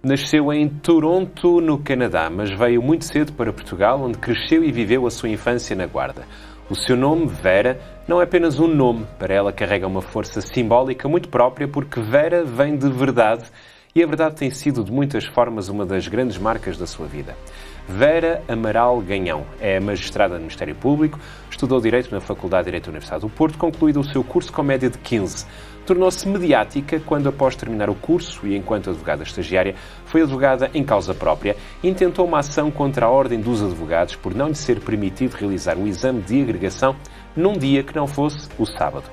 Nasceu em Toronto, no Canadá, mas veio muito cedo para Portugal, onde cresceu e viveu a sua infância na Guarda. O seu nome, Vera, não é apenas um nome. Para ela carrega uma força simbólica muito própria, porque Vera vem de verdade, e a verdade tem sido de muitas formas uma das grandes marcas da sua vida. Vera Amaral Ganhão é magistrada no Ministério Público, estudou Direito na Faculdade de Direito da Universidade do Porto, concluído o seu curso com média de 15. Tornou-se mediática quando, após terminar o curso e enquanto advogada estagiária, foi advogada em causa própria e intentou uma ação contra a Ordem dos Advogados por não lhe ser permitido realizar o exame de agregação num dia que não fosse o sábado.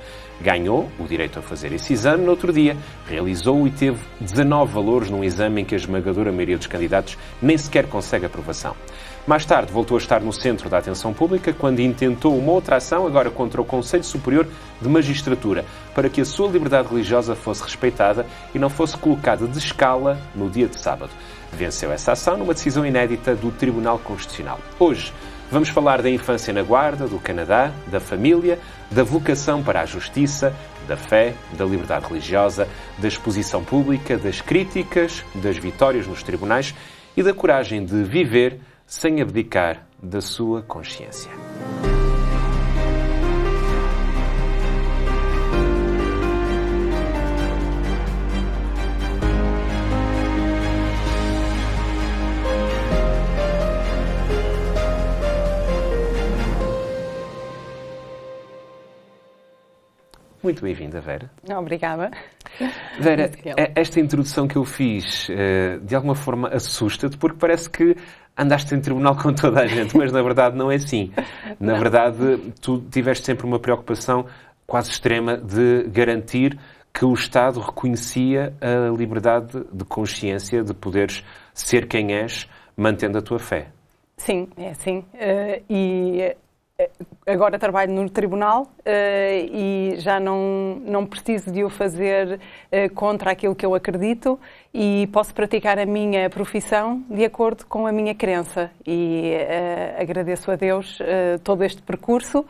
Ganhou o direito a fazer esse exame no outro dia, realizou-o e teve 19 valores num exame em que a esmagadora maioria dos candidatos nem sequer consegue aprovação. Mais tarde voltou a estar no centro da atenção pública quando intentou uma outra ação, agora contra o Conselho Superior de Magistratura, para que a sua liberdade religiosa fosse respeitada e não fosse colocada de escala no dia de sábado. Venceu essa ação numa decisão inédita do Tribunal Constitucional. Hoje vamos falar da infância na Guarda, do Canadá, da família, da vocação para a justiça, da fé, da liberdade religiosa, da exposição pública, das críticas, das vitórias nos tribunais e da coragem de viver sem abdicar da sua consciência. Muito bem-vinda, Vera. Obrigada. Vera, esta introdução que eu fiz, de alguma forma assusta-te, porque parece que andaste em tribunal com toda a gente, mas na verdade não é assim. Na verdade, tu tiveste sempre uma preocupação quase extrema de garantir que o Estado reconhecia a liberdade de consciência, de poderes ser quem és, mantendo a tua fé. Sim, é assim. Agora trabalho no tribunal e já não preciso de o fazer contra aquilo que eu acredito e posso praticar a minha profissão de acordo com a minha crença. E agradeço a Deus todo este percurso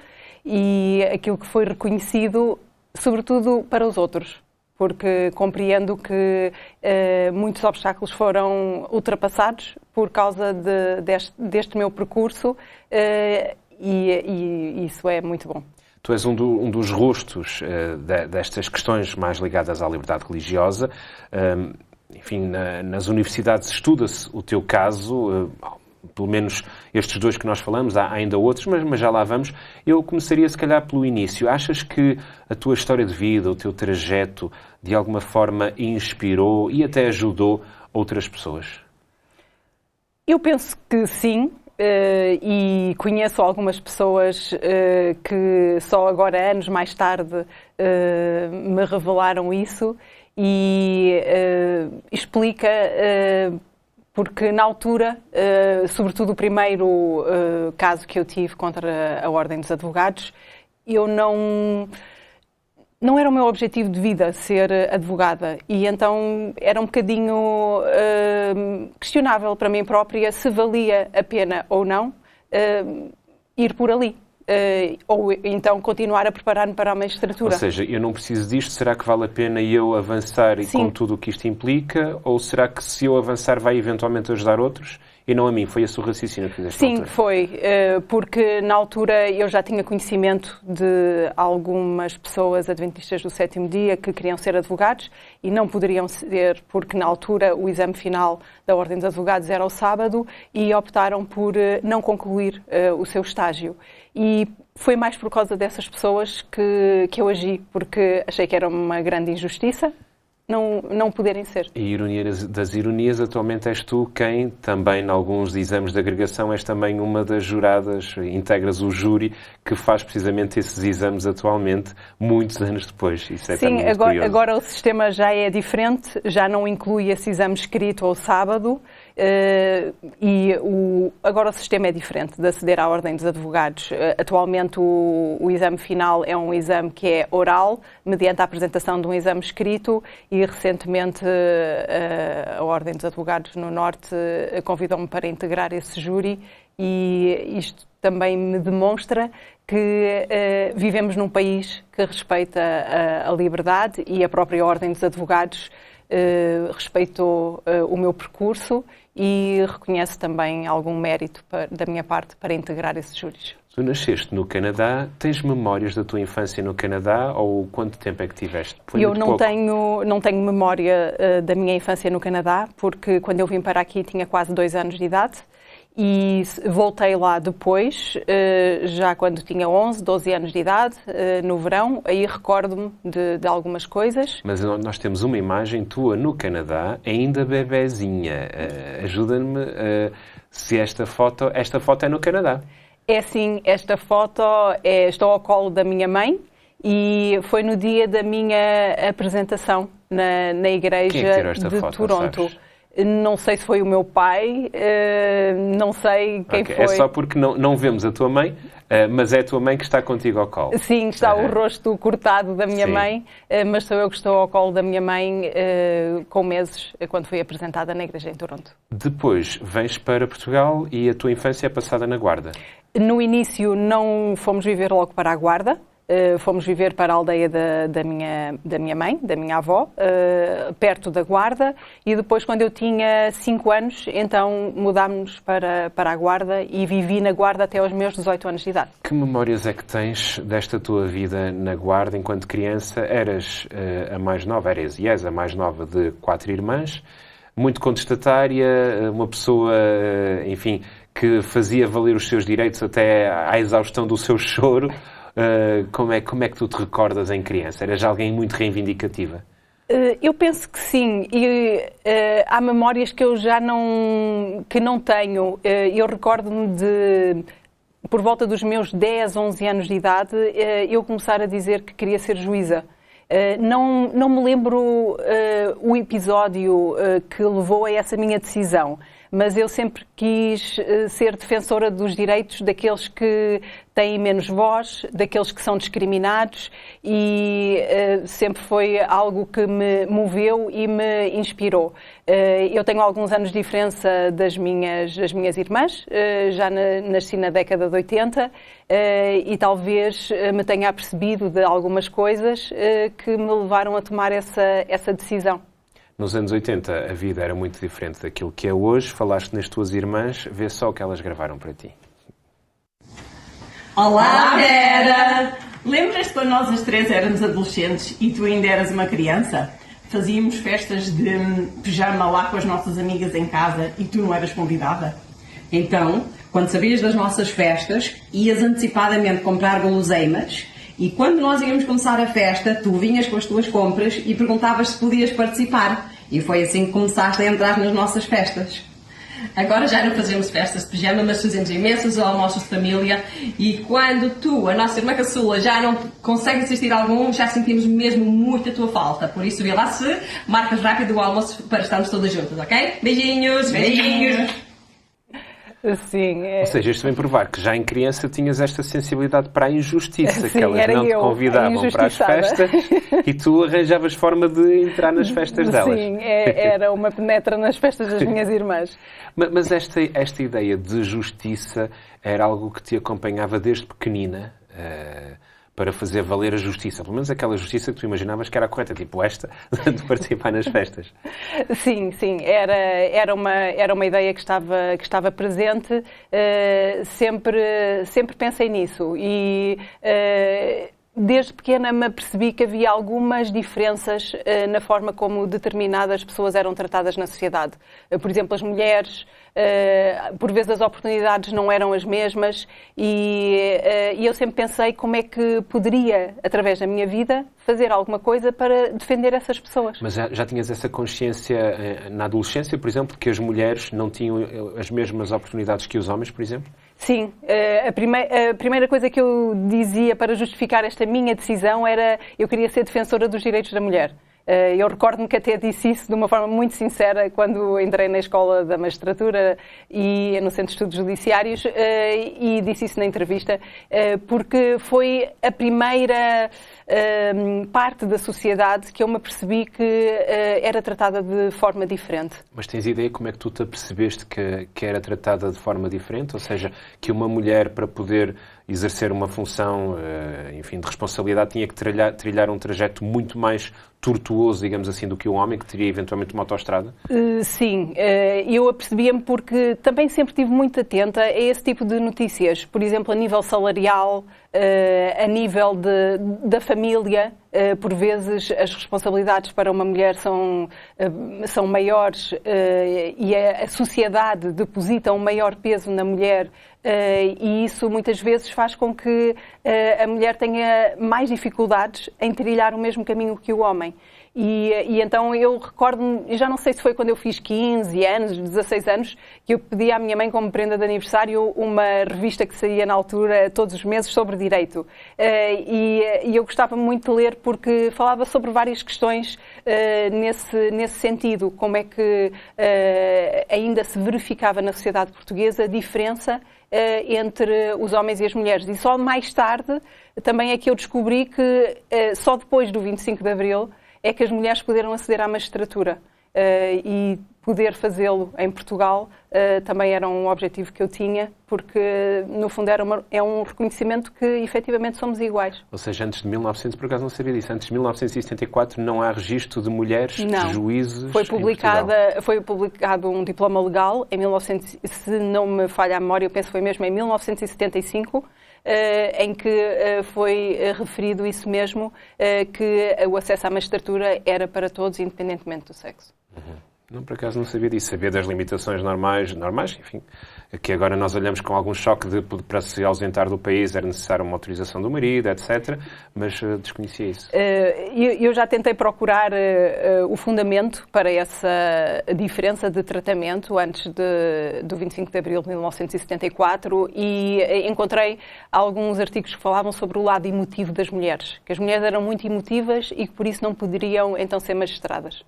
e aquilo que foi reconhecido, sobretudo para os outros, porque compreendo que muitos obstáculos foram ultrapassados por causa deste meu percurso. E isso é muito bom. Tu és um dos rostos destas questões mais ligadas à liberdade religiosa. Enfim, nas universidades estuda-se o teu caso, pelo menos estes dois que nós falamos, há ainda outros, mas já lá vamos. Eu começaria, se calhar, pelo início. Achas que a tua história de vida, o teu trajeto, de alguma forma inspirou e até ajudou outras pessoas? Eu penso que sim. E conheço algumas pessoas que só agora, anos mais tarde, me revelaram isso e explica porque na altura, sobretudo o primeiro caso que eu tive contra a Ordem dos Advogados, eu não era o meu objetivo de vida ser advogada e então era um bocadinho questionável para mim própria se valia a pena ou não ir por ali. Ou então continuar a preparar-me para a magistratura. Ou seja, eu não preciso disto, será que vale a pena eu avançar e com tudo o que isto implica? Ou será que se eu avançar vai eventualmente ajudar outros? E não a mim, foi esse o raciocínio que fizeste? Sim, foi, porque na altura eu já tinha conhecimento de algumas pessoas adventistas do sétimo dia que queriam ser advogados e não poderiam ser porque na altura o exame final da Ordem dos Advogados era ao sábado e optaram por não concluir o seu estágio. E foi mais por causa dessas pessoas que eu agi, porque achei que era uma grande injustiça não poderem ser. E ironia das ironias, atualmente és tu quem também, em alguns exames de agregação, és também uma das juradas, integras o júri que faz precisamente esses exames atualmente, muitos anos depois. Isso é Sim, agora o sistema já é diferente, já não inclui esse exame escrito ao sábado, agora o sistema é diferente de aceder à Ordem dos Advogados. Atualmente o exame final é um exame que é oral, mediante a apresentação de um exame escrito e recentemente a Ordem dos Advogados no Norte convidou-me para integrar esse júri e isto também me demonstra que vivemos num país que respeita a liberdade e a própria Ordem dos Advogados respeitou o meu percurso e reconhece também algum mérito da minha parte para integrar esses júris. Tu nasceste no Canadá, tens memórias da tua infância no Canadá ou quanto tempo é que tiveste? Eu não tenho memória da minha infância no Canadá, porque quando eu vim para aqui tinha quase 2 anos de idade e voltei lá depois, já quando tinha 11, 12 anos de idade, no verão, aí recordo-me de algumas coisas. Mas nós temos uma imagem tua no Canadá, ainda bebezinha. Ajuda-me se esta foto é no Canadá. É sim, esta foto estou ao colo da minha mãe e foi no dia da minha apresentação na igreja. Quem é que tirou esta de foto, Toronto. Sabes? Não sei se foi o meu pai, não sei quem foi. É só porque não vemos a tua mãe, mas é a tua mãe que está contigo ao colo. Sim, está o rosto cortado da minha Sim. mãe, mas sou eu que estou ao colo da minha mãe com meses, quando fui apresentada na igreja em Toronto. Depois vens para Portugal e a tua infância é passada na Guarda. No início não fomos viver logo para a Guarda, fomos viver para a aldeia da minha mãe, da minha avó, perto da Guarda, e depois quando eu tinha 5 anos, então mudámos para a Guarda e vivi na Guarda até aos meus 18 anos de idade. Que memórias é que tens desta tua vida na Guarda enquanto criança? Eras a mais nova, e és a mais nova de 4 irmãs, muito contestatária, uma pessoa, enfim, que fazia valer os seus direitos até à exaustão do seu choro. Como é que tu te recordas em criança? Eras alguém muito reivindicativa? Eu penso que sim, e há memórias que eu já não tenho. Eu recordo-me de, por volta dos meus 10, 11 anos de idade, eu começar a dizer que queria ser juíza. Não me lembro o episódio que levou a essa minha decisão, mas eu sempre quis ser defensora dos direitos daqueles que têm menos voz, daqueles que são discriminados e sempre foi algo que me moveu e me inspirou. Eu tenho alguns anos de diferença das minhas irmãs, já nasci na década de 80 e talvez me tenha apercebido de algumas coisas que me levaram a tomar essa decisão. Nos anos 80 a vida era muito diferente daquilo que é hoje. Falaste nas tuas irmãs, vê só o que elas gravaram para ti. Olá, Vera! Lembras-te quando nós as 3 éramos adolescentes e tu ainda eras uma criança? Fazíamos festas de pijama lá com as nossas amigas em casa e tu não eras convidada? Então, quando sabias das nossas festas, ias antecipadamente comprar guloseimas e quando nós íamos começar a festa, tu vinhas com as tuas compras e perguntavas se podias participar. E foi assim que começaste a entrar nas nossas festas. Agora já não fazemos festas de pijama, mas fazemos imensos almoços de família e quando tu, a nossa irmã caçula, já não consegue assistir a algum, já sentimos mesmo muito a tua falta. Por isso, vê lá se marcas rápido o almoço para estarmos todas juntas, ok? Beijinhos! Beijinhos! Sim. Ou seja, isto vem provar que já em criança tinhas esta sensibilidade para a injustiça, Sim, que elas não te convidavam para as festas e tu arranjavas forma de entrar nas festas delas. Sim, era uma penetra nas festas das minhas irmãs. Mas esta ideia de justiça era algo que te acompanhava desde pequenina, para fazer valer a justiça, pelo menos aquela justiça que tu imaginavas que era correta, tipo esta, de participar nas festas. Sim, era uma ideia que estava presente, sempre pensei nisso e desde pequena me apercebi que havia algumas diferenças na forma como determinadas pessoas eram tratadas na sociedade. Por exemplo, as mulheres, por vezes as oportunidades não eram as mesmas e eu sempre pensei como é que poderia, através da minha vida, fazer alguma coisa para defender essas pessoas. Mas já tinhas essa consciência na adolescência, por exemplo, que as mulheres não tinham as mesmas oportunidades que os homens, por exemplo? Sim, a primeira coisa que eu dizia para justificar esta minha decisão era eu queria ser defensora dos direitos da mulher. Eu recordo-me que até disse isso de uma forma muito sincera quando entrei na Escola da Magistratura e no Centro de Estudos Judiciários e disse isso na entrevista porque foi a primeira parte da sociedade que eu me apercebi que era tratada de forma diferente. Mas tens ideia como é que tu te apercebeste que era tratada de forma diferente? Ou seja, que uma mulher para poder exercer uma função, enfim, de responsabilidade, tinha que trilhar um trajeto muito mais tortuoso, digamos assim, do que um homem, que teria eventualmente uma autoestrada? Sim, eu apercebia-me porque também sempre estive muito atenta a esse tipo de notícias. Por exemplo, a nível salarial, a nível da família, por vezes as responsabilidades para uma mulher são maiores e a sociedade deposita um maior peso na mulher, e isso muitas vezes faz com que a mulher tenha mais dificuldades em trilhar o mesmo caminho que o homem. E então eu recordo-me, já não sei se foi quando eu fiz 15 anos, 16 anos, que eu pedi à minha mãe como prenda de aniversário uma revista que saía na altura todos os meses sobre direito. E eu gostava muito de ler porque falava sobre várias questões nesse sentido, como é que ainda se verificava na sociedade portuguesa a diferença entre os homens e as mulheres. E só mais tarde também é que eu descobri que só depois do 25 de Abril é que as mulheres puderam aceder à magistratura, e poder fazê-lo em Portugal também era um objetivo que eu tinha, porque no fundo é um reconhecimento que efetivamente somos iguais. Ou seja, antes de 1900, por acaso não sabia disso, antes de 1974 não há registro de mulheres juízes em Portugal. Foi publicado um diploma legal em 1900, se não me falha a memória, eu penso que foi mesmo em 1975, em que foi referido isso mesmo, que o acesso à magistratura era para todos, independentemente do sexo. Não, por acaso não sabia disso. Sabia das limitações normais, enfim, que agora nós olhamos com algum choque para se ausentar do país era necessária uma autorização do marido, etc., mas desconhecia isso. Eu já tentei procurar o fundamento para essa diferença de tratamento antes do 25 de Abril de 1974 e encontrei alguns artigos que falavam sobre o lado emotivo das mulheres, que as mulheres eram muito emotivas e que por isso não poderiam então ser magistradas.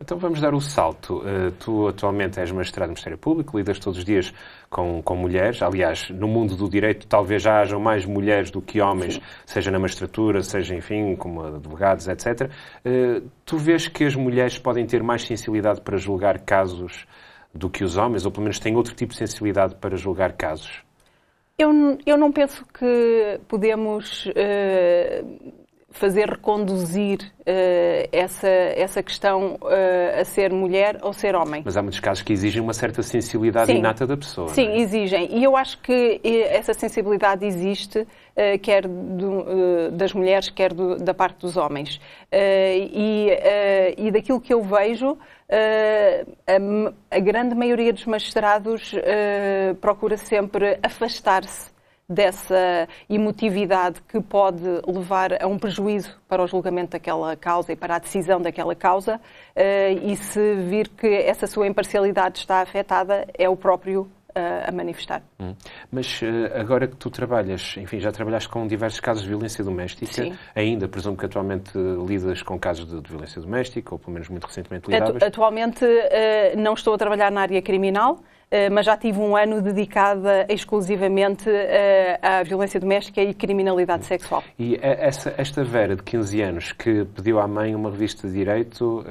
Então vamos dar o salto. Tu atualmente és magistrado do Ministério Público, lidas todos os dias com mulheres. Aliás, no mundo do direito talvez já hajam mais mulheres do que homens, sim, seja na magistratura, seja, enfim, como advogados, etc. Tu vês que as mulheres podem ter mais sensibilidade para julgar casos do que os homens, ou pelo menos têm outro tipo de sensibilidade para julgar casos? Eu não penso que podemos fazer reconduzir essa questão a ser mulher ou ser homem. Mas há muitos casos que exigem uma certa sensibilidade, sim, inata da pessoa. Sim, não é? Exigem. E eu acho que essa sensibilidade existe, quer das mulheres, quer da parte dos homens. E daquilo que eu vejo, a grande maioria dos magistrados procura sempre afastar-se dessa emotividade que pode levar a um prejuízo para o julgamento daquela causa e para a decisão daquela causa, e se vir que essa sua imparcialidade está afetada, é o próprio a manifestar. Mas agora que tu trabalhas, enfim, já trabalhaste com diversos casos de violência doméstica, sim, ainda presumo que atualmente lidas com casos de violência doméstica, ou pelo menos muito recentemente lidavas? Atualmente não estou a trabalhar na área criminal, mas já tive um ano dedicada exclusivamente à violência doméstica e criminalidade sexual. E esta Vera, de 15 anos, que pediu à mãe uma revista de direito,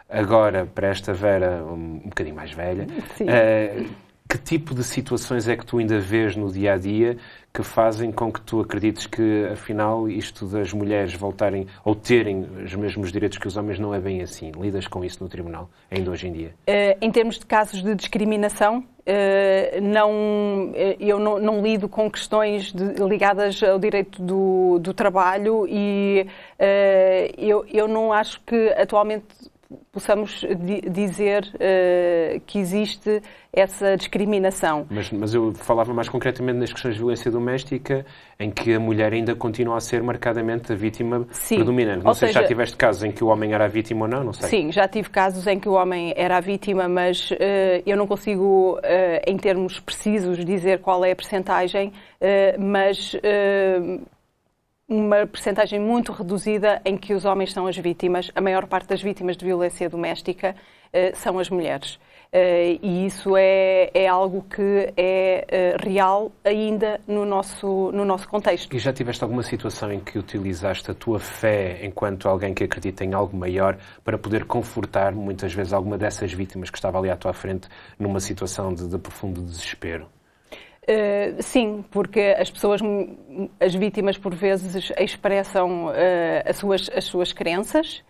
agora, para esta Vera um bocadinho mais velha, que tipo de situações é que tu ainda vês no dia-a-dia que fazem com que tu acredites que, afinal, isto das mulheres voltarem ou terem os mesmos direitos que os homens não é bem assim? Lidas com isso no tribunal, ainda hoje em dia? Em termos de casos de discriminação, eu não lido com questões ligadas ao direito do trabalho e eu não acho que atualmente possamos dizer que existe essa discriminação. Mas eu falava mais concretamente nas questões de violência doméstica, em que a mulher ainda continua a ser marcadamente a vítima, sim, predominante. Não sei se já tiveste casos em que o homem era a vítima ou não sei. Sim, já tive casos em que o homem era a vítima, mas eu não consigo, em termos precisos, dizer qual é a percentagem, mas uma percentagem muito reduzida em que os homens são as vítimas. A maior parte das vítimas de violência doméstica são as mulheres. E isso é algo que é real ainda no nosso contexto. E já tiveste alguma situação em que utilizaste a tua fé enquanto alguém que acredita em algo maior para poder confortar muitas vezes alguma dessas vítimas que estava ali à tua frente numa situação de profundo desespero? Sim, porque as vítimas por vezes expressam as suas crenças.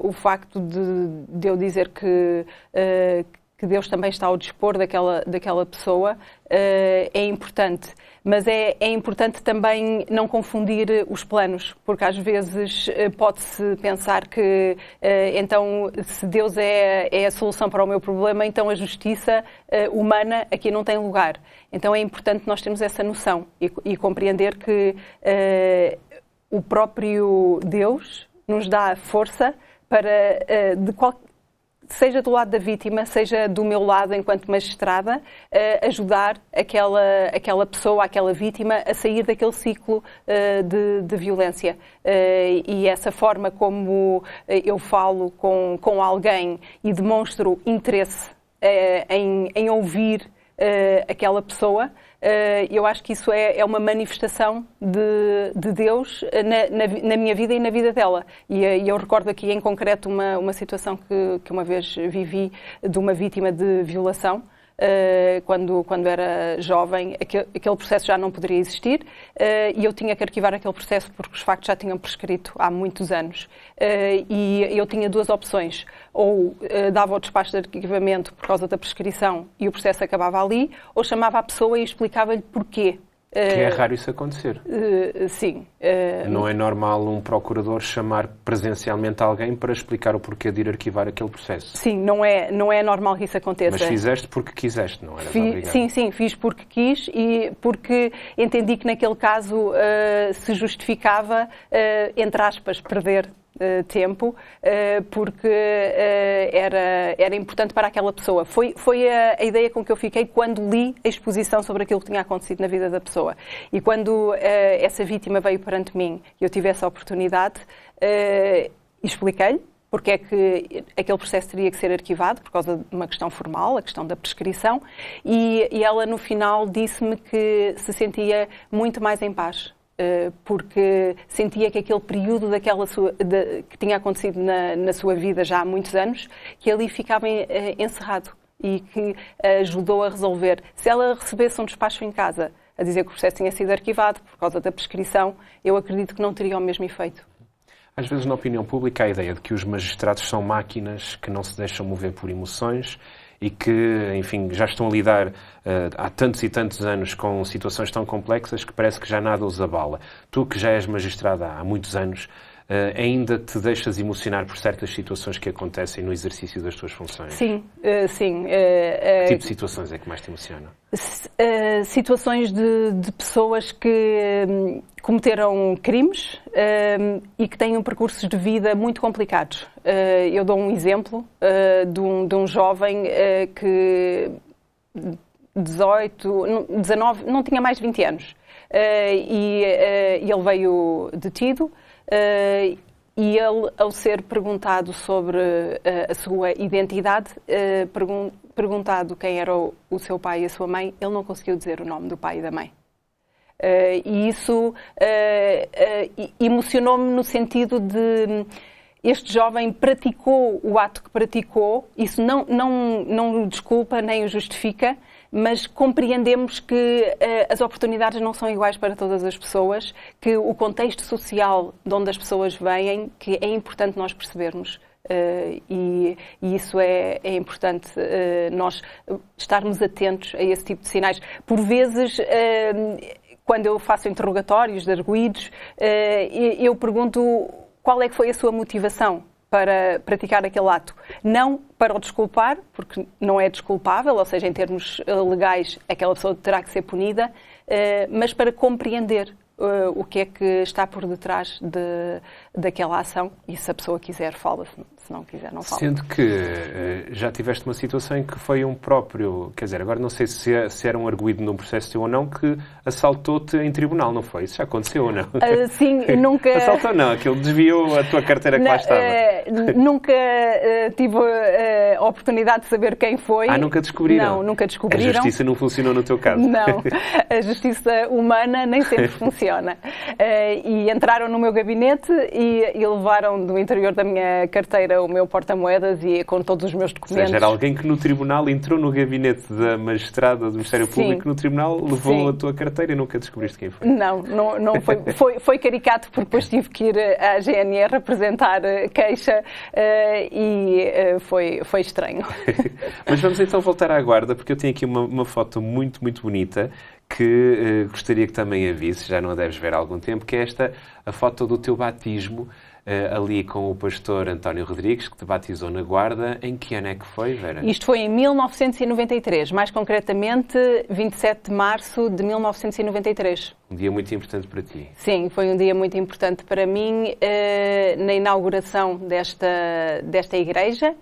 O facto de eu dizer que Deus também está ao dispor daquela pessoa é importante. Mas é importante também não confundir os planos, porque às vezes pode-se pensar que então se Deus é a solução para o meu problema, então a justiça humana aqui não tem lugar. Então é importante nós termos essa noção e compreender que o próprio Deus nos dá a força para, seja do lado da vítima, seja do meu lado enquanto magistrada, ajudar aquela pessoa, aquela vítima a sair daquele ciclo de violência. E essa forma como eu falo com alguém e demonstro interesse em ouvir aquela pessoa, eu acho que isso é uma manifestação de Deus na minha vida e na vida dela. E eu recordo aqui em concreto uma situação que uma vez vivi de uma vítima de violação. Quando era jovem, aquele processo já não poderia existir e eu tinha que arquivar aquele processo porque os factos já tinham prescrito há muitos anos. E eu tinha duas opções: ou dava o despacho de arquivamento por causa da prescrição e o processo acabava ali, ou chamava a pessoa e explicava-lhe porquê. Que é raro isso acontecer. Sim. Não é normal um procurador chamar presencialmente alguém para explicar o porquê de ir arquivar aquele processo. Sim, não é normal que isso aconteça. Mas fizeste porque quiseste, não era obrigado? Sim, fiz porque quis e porque entendi que naquele caso se justificava, entre aspas, perder tempo, porque era importante para aquela pessoa. Foi a ideia com que eu fiquei quando li a exposição sobre aquilo que tinha acontecido na vida da pessoa. E quando essa vítima veio perante mim e eu tive essa oportunidade, expliquei-lhe porque é que aquele processo teria que ser arquivado, por causa de uma questão formal, a questão da prescrição, e ela no final disse-me que se sentia muito mais em paz. Porque sentia que aquele período que tinha acontecido na sua vida já há muitos anos, que ali ficava encerrado e que ajudou a resolver. Se ela recebesse um despacho em casa a dizer que o processo tinha sido arquivado por causa da prescrição, eu acredito que não teria o mesmo efeito. Às vezes na opinião pública há a ideia de que os magistrados são máquinas que não se deixam mover por emoções e que, enfim, já estão a lidar há tantos e tantos anos com situações tão complexas que parece que já nada os abala. Tu, que já és magistrada há muitos anos, ainda te deixas emocionar por certas situações que acontecem no exercício das tuas funções? Sim, sim. Que tipo de situações é que mais te emocionam? Situações de pessoas que cometeram crimes e que têm percursos de vida muito complicados. Eu dou um exemplo de um jovem que 19, não tinha mais de 20 anos. E ele veio detido. E ele, ao ser perguntado sobre a sua identidade, perguntado quem era o seu pai e a sua mãe, ele não conseguiu dizer o nome do pai e da mãe. E isso emocionou-me no sentido de este jovem praticou o ato que praticou, isso não o desculpa nem o justifica, mas compreendemos que as oportunidades não são iguais para todas as pessoas, que o contexto social de onde as pessoas vêm, que é importante nós percebermos. E isso é importante nós estarmos atentos a esse tipo de sinais. Por vezes, quando eu faço interrogatórios de arguidos, eu pergunto qual é que foi a sua motivação para praticar aquele ato. Não para o desculpar, porque não é desculpável, ou seja, em termos legais, aquela pessoa terá que ser punida, mas para compreender o que é que está por detrás daquela ação. E se a pessoa quiser, fala. Se não quiser, não fala. Sendo que já tiveste uma situação em que foi um próprio... Quer dizer, agora não sei se era um arguido num processo teu ou não, que assaltou-te em tribunal, não foi? Isso já aconteceu ou não? Sim, nunca... Assaltou não, aquilo desviou a tua carteira que lá estava. Nunca tive a oportunidade de saber quem foi. Nunca descobriram? Não, nunca descobriram. A justiça não funcionou no teu caso? Não, a justiça humana nem sempre funciona. E entraram no meu gabinete e levaram do interior da minha carteira o meu porta-moedas e com todos os meus documentos. Ou seja, era alguém que no tribunal entrou no gabinete da magistrada do Ministério Público, no tribunal levou a tua carteira e nunca descobriste quem foi? Não foi caricato, porque depois tive que ir à GNR apresentar queixa e foi estranho. Mas vamos então voltar à guarda, porque eu tenho aqui uma foto muito, muito bonita que gostaria que também a visse, já não a deves ver há algum tempo, que é a foto do teu batismo, ali com o pastor António Rodrigues, que te batizou na guarda. Em que ano é que foi, Vera? Isto foi em 1993, mais concretamente 27 de março de 1993. Um dia muito importante para ti. Sim, foi um dia muito importante para mim na inauguração desta igreja,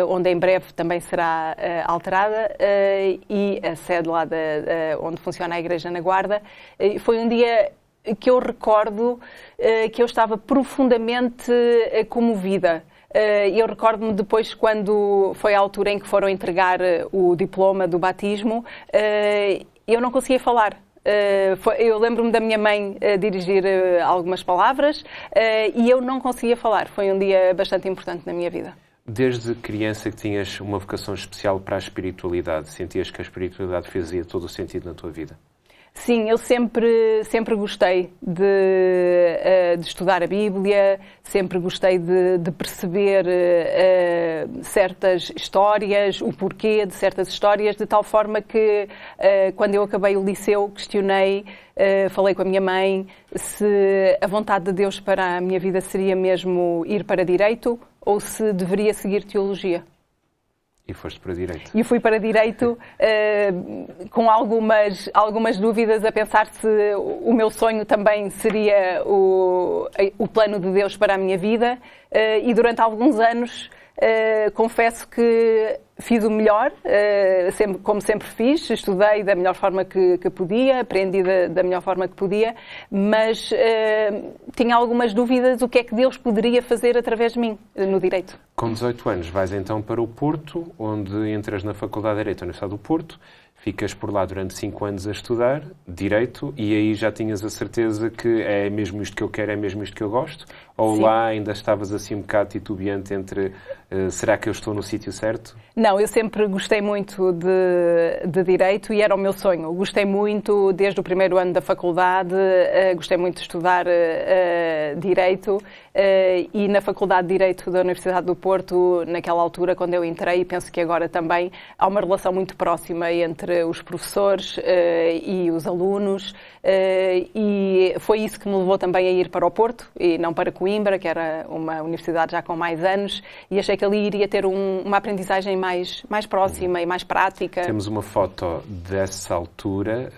onde em breve também será alterada, e a sede lá onde funciona a igreja na Guarda. Foi um dia que eu recordo que eu estava profundamente comovida. Eu recordo-me depois, quando foi a altura em que foram entregar o diploma do batismo, eu não conseguia falar. Eu lembro-me da minha mãe dirigir algumas palavras e eu não conseguia falar. Foi um dia bastante importante na minha vida. Desde criança que tinhas uma vocação especial para a espiritualidade, sentias que a espiritualidade fazia todo o sentido na tua vida? Sim, eu sempre gostei de estudar a Bíblia, sempre gostei de perceber certas histórias, o porquê de certas histórias, de tal forma que quando eu acabei o liceu questionei, falei com a minha mãe se a vontade de Deus para a minha vida seria mesmo ir para Direito ou se deveria seguir Teologia. E foste para Direito? E fui para Direito com algumas dúvidas, a pensar se o meu sonho também seria o plano de Deus para a minha vida. E durante alguns anos, confesso que fiz o melhor, como sempre fiz, estudei da melhor forma que podia, aprendi da melhor forma que podia, mas tinha algumas dúvidas o que é que Deus poderia fazer através de mim no Direito. Com 18 anos vais então para o Porto, onde entras na Faculdade de Direito da Universidade do Porto, ficas por lá durante 5 anos a estudar Direito e aí já tinhas a certeza que é mesmo isto que eu quero, é mesmo isto que eu gosto? Ou Sim. Lá ainda estavas assim um bocado titubeante entre será que eu estou no sítio certo? Não, eu sempre gostei muito de Direito e era o meu sonho. Gostei muito desde o primeiro ano da faculdade, gostei muito de estudar Direito e na Faculdade de Direito da Universidade do Porto, naquela altura, quando eu entrei, e penso que agora também, há uma relação muito próxima entre os professores e os alunos e foi isso que me levou também a ir para o Porto e não para Coimbra, que era uma universidade já com mais anos, e achei que ali iria ter uma aprendizagem mais próxima e mais prática. Temos uma foto dessa altura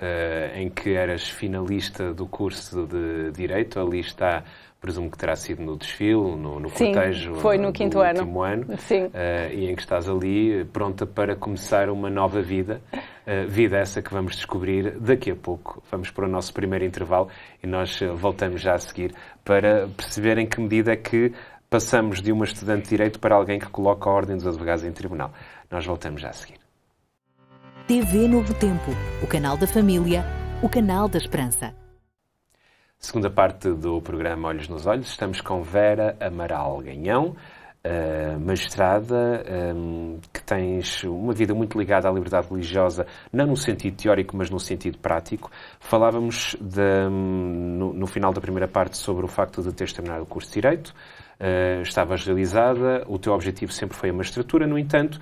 em que eras finalista do curso de Direito, ali está, presumo que terá sido no desfile, no cortejo. Sim, foi no quinto ano. Último ano. Sim. E em que estás ali pronta para começar uma nova vida. Vida essa que vamos descobrir daqui a pouco. Vamos para o nosso primeiro intervalo e nós voltamos já a seguir para perceber em que medida é que passamos de uma estudante de Direito para alguém que coloca a Ordem dos Advogados em tribunal. Nós voltamos já a seguir. TV Novo Tempo, o canal da família, o canal da esperança. Segunda parte do programa Olhos nos Olhos. Estamos com Vera Amaral Ganhão, magistrada, que tens uma vida muito ligada à liberdade religiosa, não no sentido teórico, mas no sentido prático. Falávamos no final da primeira parte sobre o facto de teres terminado o curso de Direito. Estavas realizada, o teu objetivo sempre foi a magistratura, no entanto,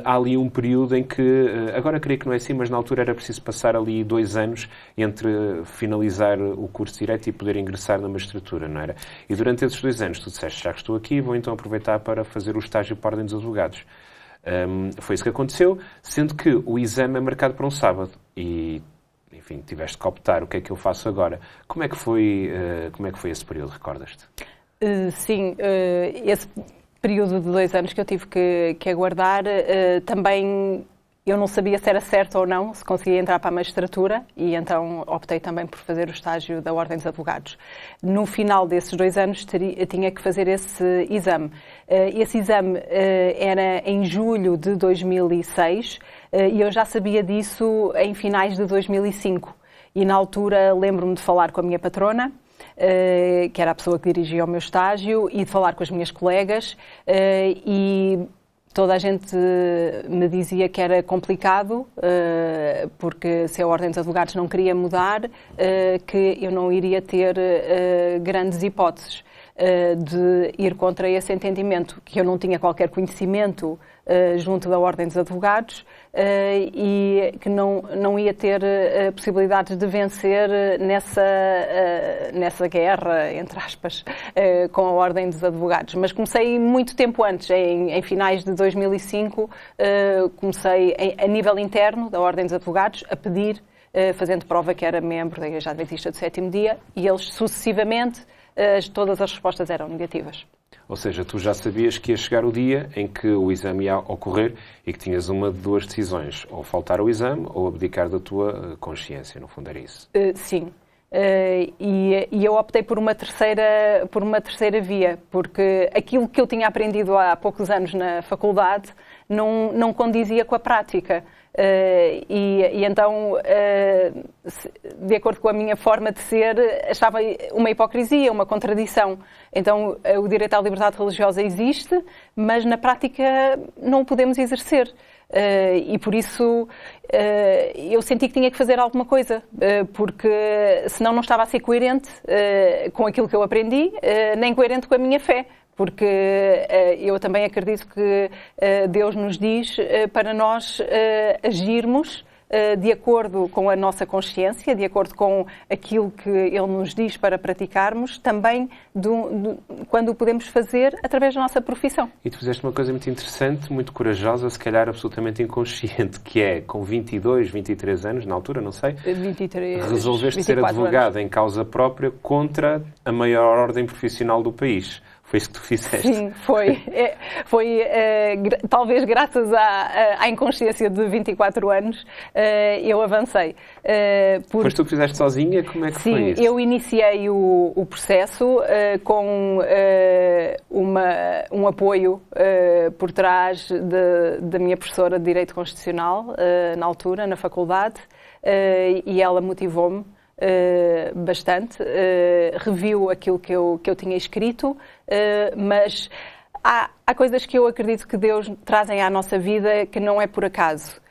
há ali um período em que, agora creio que não é assim, mas na altura era preciso passar ali 2 anos entre finalizar o curso de Direito e poder ingressar na magistratura, não era? E durante esses 2 anos tu disseste, já que estou aqui, vou então aproveitar para fazer o estágio para a Ordem dos Advogados. Foi isso que aconteceu, sendo que o exame é marcado para um sábado e, enfim, tiveste que optar, o que é que eu faço agora? Como é que foi esse período, recordas-te? Sim, esse período de 2 anos que eu tive que aguardar, também eu não sabia se era certo ou não, se conseguia entrar para a magistratura e então optei também por fazer o estágio da Ordem dos Advogados. No final desses 2 anos tinha que fazer esse exame. Esse exame era em julho de 2006 e eu já sabia disso em finais de 2005. E na altura lembro-me de falar com a minha patrona, que era a pessoa que dirigia o meu estágio, e de falar com as minhas colegas, e toda a gente me dizia que era complicado, porque se a Ordem dos Advogados não queria mudar, que eu não iria ter grandes hipóteses de ir contra esse entendimento, que eu não tinha qualquer conhecimento junto da Ordem dos Advogados e que não ia ter possibilidades de vencer nessa guerra, entre aspas, com a Ordem dos Advogados. Mas comecei muito tempo antes, em finais de 2005, comecei a nível interno da Ordem dos Advogados a pedir, fazendo prova que era membro da Igreja Adventista do Sétimo Dia, e eles sucessivamente todas as respostas eram negativas. Ou seja, tu já sabias que ia chegar o dia em que o exame ia ocorrer e que tinhas uma de duas decisões, ou faltar ao exame ou abdicar da tua consciência, no fundo era isso? Sim. E eu optei por uma terceira via, porque aquilo que eu tinha aprendido há poucos anos na faculdade não condizia com a prática. E então, de acordo com a minha forma de ser, achava uma hipocrisia, uma contradição. Então, o direito à liberdade religiosa existe, mas na prática não o podemos exercer. E por isso eu senti que tinha que fazer alguma coisa, porque senão não estava a ser coerente com aquilo que eu aprendi, nem coerente com a minha fé. Porque eu também acredito que Deus nos diz para nós agirmos de acordo com a nossa consciência, de acordo com aquilo que Ele nos diz para praticarmos, também quando o podemos fazer através da nossa profissão. E tu fizeste uma coisa muito interessante, muito corajosa, se calhar absolutamente inconsciente, que é, com 22, 23 anos, na altura, não sei, 23, resolveste ser advogada em causa própria contra a maior ordem profissional do país. Foi isso que tu fizeste? Sim, foi talvez graças à inconsciência de 24 anos, eu avancei. Foste tu que fizeste sozinha? Como é que sim, foi isso? Sim, eu iniciei o processo com um apoio por trás da minha professora de Direito Constitucional, na altura, na faculdade, e ela motivou-me bastante, reviu aquilo que eu tinha escrito, mas há coisas que eu acredito que Deus trazem à nossa vida que não é por acaso.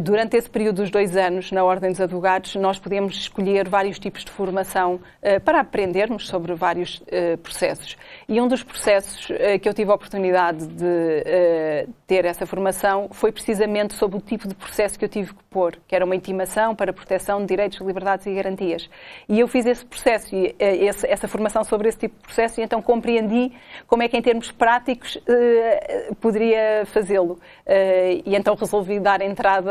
Durante esse período dos 2 anos na Ordem dos Advogados, nós podíamos escolher vários tipos de formação para aprendermos sobre vários processos. E um dos processos que eu tive a oportunidade de ter essa formação foi precisamente sobre o tipo de processo que eu tive que pôr, que era uma intimação para proteção de direitos, liberdades e garantias. E eu fiz esse processo, essa formação sobre esse tipo de processo, e então compreendi como é que, em termos práticos, poderia fazê-lo. E então resolvi dar entrada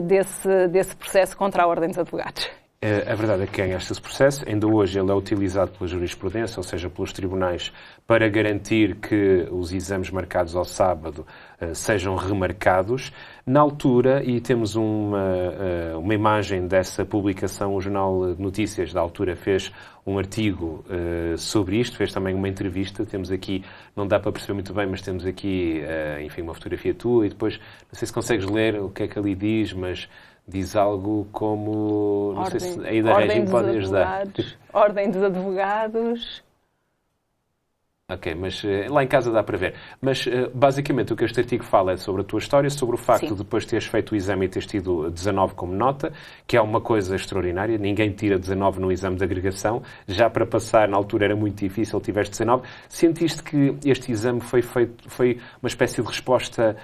desse processo contra a Ordem dos Advogados. A verdade é que ganhaste esse processo. Ainda hoje ele é utilizado pela jurisprudência, ou seja, pelos tribunais, para garantir que os exames marcados ao sábado sejam remarcados. Na altura, e temos uma imagem dessa publicação, o Jornal de Notícias da altura fez um artigo sobre isto, fez também uma entrevista. Temos aqui, não dá para perceber muito bem, mas temos aqui, enfim, uma fotografia tua, e depois, não sei se consegues ler o que é que ali diz, mas diz algo como... Não sei se aí da Regina pode ajudar. Ordem dos Advogados. Ok, mas lá em casa dá para ver. Mas basicamente o que este artigo fala é sobre a tua história, sobre o facto de depois teres feito o exame e teres tido 19 como nota, que é uma coisa extraordinária. Ninguém tira 19 no exame de agregação. Já para passar, na altura era muito difícil, tiveste 19. Sentiste que este exame foi uma espécie de resposta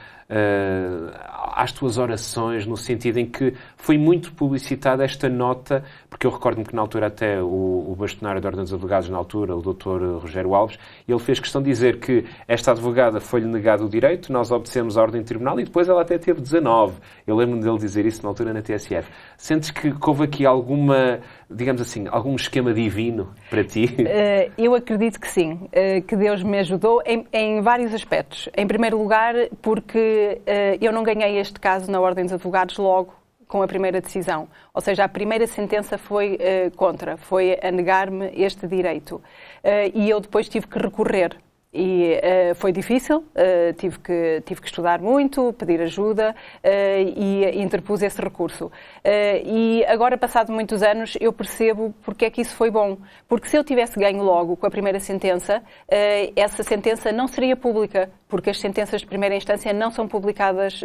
às tuas orações, no sentido em que foi muito publicitada esta nota, porque eu recordo-me que na altura até o bastonário da Ordem dos Advogados, na altura, o Dr. Rogério Alves, ele fez questão de dizer que esta advogada foi-lhe negado o direito, nós obedecemos a ordem do tribunal, e depois ela até teve 19. Eu lembro-me dele dizer isso na altura na TSF. Sentes que houve aqui alguma, digamos assim, algum esquema divino para ti? Eu acredito que sim, que Deus me ajudou em vários aspectos. Em primeiro lugar, porque eu não ganhei este caso na Ordem dos Advogados logo com a primeira decisão. Ou seja, a primeira sentença foi contra, foi a negar-me este direito. E eu depois tive que recorrer. E foi difícil, tive que estudar muito, pedir ajuda e interpus esse recurso. E agora, passado muitos anos, eu percebo porque é que isso foi bom. Porque se eu tivesse ganho logo com a primeira sentença, essa sentença não seria pública, porque as sentenças de primeira instância não são publicadas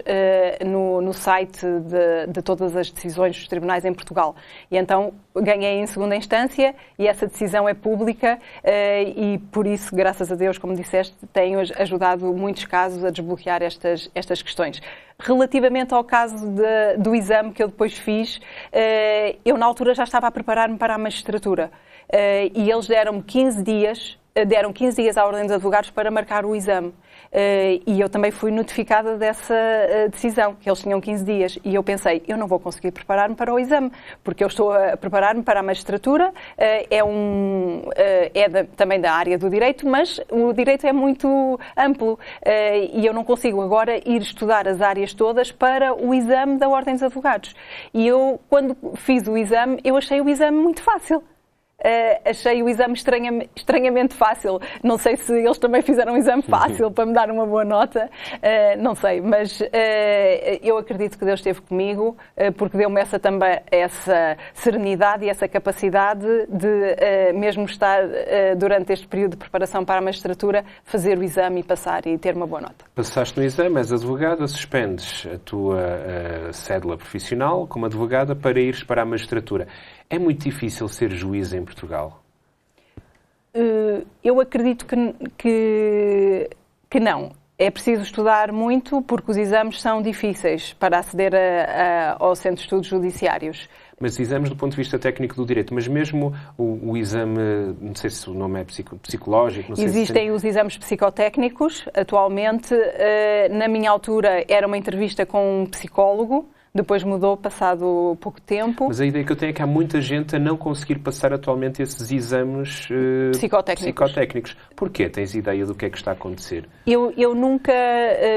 no site de todas as decisões dos tribunais em Portugal. E então ganhei em segunda instância e essa decisão é pública e por isso, graças a Deus, como disseste, tenho ajudado muitos casos a desbloquear estas questões. Relativamente ao caso do exame que eu depois fiz, eu na altura já estava a preparar-me para a magistratura e eles deram 15 dias à Ordem dos Advogados para marcar o exame. E eu também fui notificada dessa decisão, que eles tinham 15 dias. E eu pensei, eu não vou conseguir preparar-me para o exame, porque eu estou a preparar-me para a magistratura, também da área do direito, mas o direito é muito amplo e eu não consigo agora ir estudar as áreas todas para o exame da Ordem dos Advogados. E eu, quando fiz o exame, eu achei o exame muito fácil. Achei o exame estranhamente fácil. Não sei se eles também fizeram um exame fácil para me dar uma boa nota, não sei, mas eu acredito que Deus esteve comigo porque deu-me essa serenidade e essa capacidade de, mesmo estar durante este período de preparação para a magistratura, fazer o exame e passar e ter uma boa nota. Passaste no exame, és advogada, suspendes a tua cédula profissional como advogada para ires para a magistratura. É muito difícil ser juiz em Portugal? Eu acredito que não. É preciso estudar muito porque os exames são difíceis para aceder ao Centro de Estudos Judiciários. Mas exames do ponto de vista técnico do direito, mas mesmo o exame, não sei se o nome é psicológico... Não sei Existem os exames psicotécnicos. Atualmente, na minha altura, era uma entrevista com um psicólogo. Depois mudou, passado pouco tempo. Mas a ideia que eu tenho é que há muita gente a não conseguir passar atualmente esses exames psicotécnicos. Porquê? Tens ideia do que é que está a acontecer? Eu nunca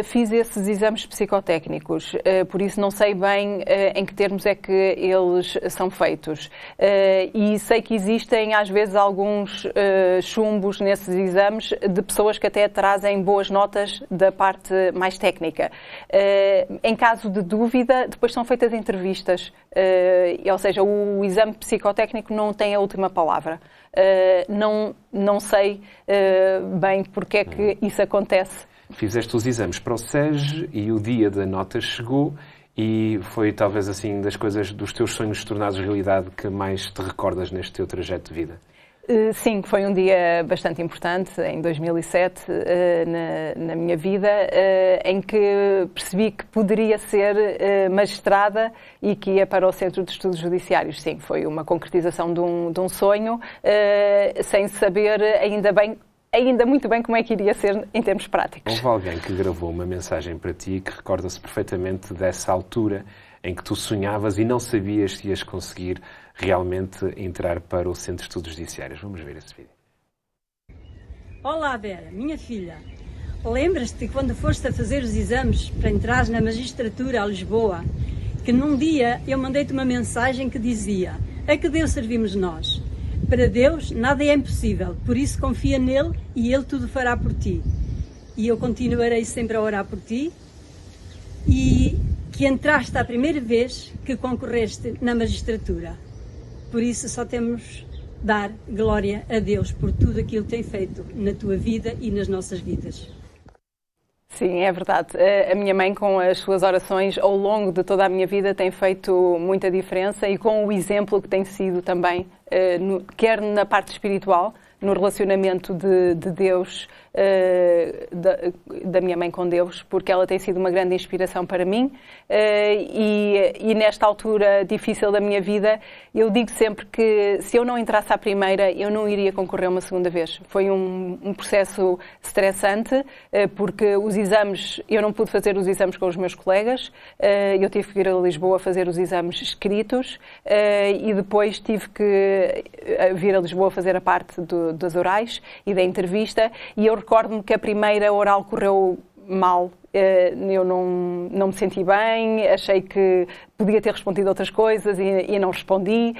fiz esses exames psicotécnicos, por isso não sei bem em que termos é que eles são feitos. E sei que existem, às vezes, alguns chumbos nesses exames de pessoas que até trazem boas notas da parte mais técnica. Em caso de dúvida, depois são feitas entrevistas, ou seja, o exame psicotécnico não tem a última palavra. Não sei bem porque é que isso acontece. Fizeste os exames para o SES e o dia da nota chegou e foi talvez assim das coisas, dos teus sonhos tornados realidade que mais te recordas neste teu trajeto de vida? Sim, foi um dia bastante importante, em 2007, na minha vida, em que percebi que poderia ser magistrada e que ia para o Centro de Estudos Judiciários. Sim, foi uma concretização de um sonho, sem saber ainda muito bem como é que iria ser em termos práticos. Houve alguém que gravou uma mensagem para ti e que recorda-se perfeitamente dessa altura em que tu sonhavas e não sabias se ias conseguir realmente entrar para o Centro de Estudos Judiciários. Vamos ver esse vídeo. Olá, Vera, minha filha. Lembras-te quando foste a fazer os exames para entrar na magistratura a Lisboa, que num dia eu mandei-te uma mensagem que dizia: a que Deus servimos nós? Para Deus nada é impossível, por isso confia nele e ele tudo fará por ti. E eu continuarei sempre a orar por ti e que entraste a primeira vez que concorreste na magistratura. Por isso só temos dar glória a Deus por tudo aquilo que tem feito na tua vida e nas nossas vidas. Sim, é verdade. A minha mãe, com as suas orações ao longo de toda a minha vida, tem feito muita diferença e com o exemplo que tem sido também, quer na parte espiritual, no relacionamento de Deus, da minha mãe com Deus, porque ela tem sido uma grande inspiração para mim e nesta altura difícil da minha vida, eu digo sempre que se eu não entrasse à primeira, eu não iria concorrer uma segunda vez. Foi um processo estressante, porque os exames, eu não pude fazer os exames com os meus colegas, eu tive que ir a Lisboa fazer os exames escritos e depois tive que vir a Lisboa fazer a parte das orais e da entrevista, e eu recordo-me que a primeira oral correu mal Eu não me senti bem, achei que podia ter respondido outras coisas e não respondi,